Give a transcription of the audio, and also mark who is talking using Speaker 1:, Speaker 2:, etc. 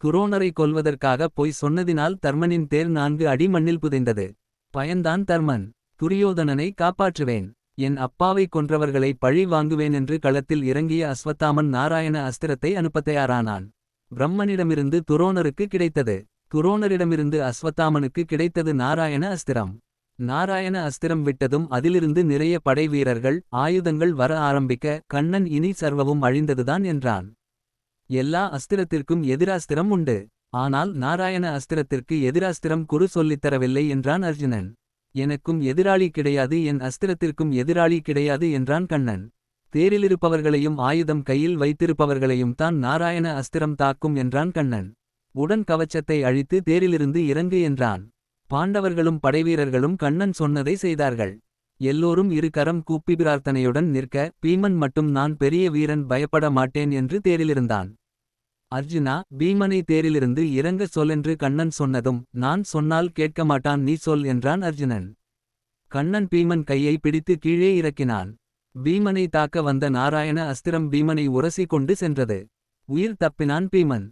Speaker 1: துரோணரை கொல்வதற்காக பொய் சொன்னதினால் தர்மனின் தேர் 4 அடி மண்ணில் புதைந்தது. பயந்தான் தர்மன். துரியோதனனை காப்பாற்றுவேன். என் அப்பாவை கொன்றவர்களை பழி வாங்குவேனென்று களத்தில் இறங்கிய அஸ்வத்தாமன் நாராயண அஸ்திரத்தை அனுப்பத் தயாரானான். பிரம்மனிடமிருந்து துரோணருக்கு கிடைத்தது. துரோணரிடமிருந்து அஸ்வத்தாமனுக்கு கிடைத்தது நாராயண அஸ்திரம். நாராயண அஸ்திரம் விட்டதும் அதிலிருந்து நிறைய படை வீரர்கள் ஆயுதங்கள் வர ஆரம்பிக்க கண்ணன் இனி சர்வமும் அழிந்ததுதான் என்றான். எல்லா அஸ்திரத்திற்கும் எதிராஸ்திரம் உண்டு. ஆனால் நாராயண அஸ்திரத்திற்கு எதிராஸ்திரம் குரு சொல்லித்தரவில்லை என்றான் அர்ஜுனன். எனக்கும் எதிராளி கிடையாது, என் அஸ்திரத்திற்கும் எதிராளி கிடையாது என்றான் கண்ணன். தேரிலிருப்பவர்களையும் ஆயுதம் கையில் வைத்திருப்பவர்களையும் தான் நாராயண அஸ்திரம் தாக்கும் என்றான் கண்ணன். உடன் கவச்சத்தை அழித்து தேரிலிருந்து இறங்கு என்றான். பாண்டவர்களும் படைவீரர்களும் கண்ணன் சொன்னதை செய்தார்கள். எல்லோரும் இரு கரம் கூப்பி பிரார்த்தனையுடன் நிற்க, பீமன் மட்டும் நான் பெரிய வீரன், பயப்பட மாட்டேன் என்று தேரிலிருந்தான். அர்ஜுனா, பீமனை தேரிலிருந்து இறங்க சொல்லென்று கண்ணன் சொன்னதும், நான் சொன்னால் கேட்க மாட்டான், நீ சொல் என்றான் அர்ஜுனன். கண்ணன் பீமன் கையை பிடித்து கீழே இறக்கினான். பீமனை தாக்க வந்த நாராயண அஸ்திரம் பீமனை உரசி கொண்டு சென்றது. உயிர் தப்பினான் பீமன்.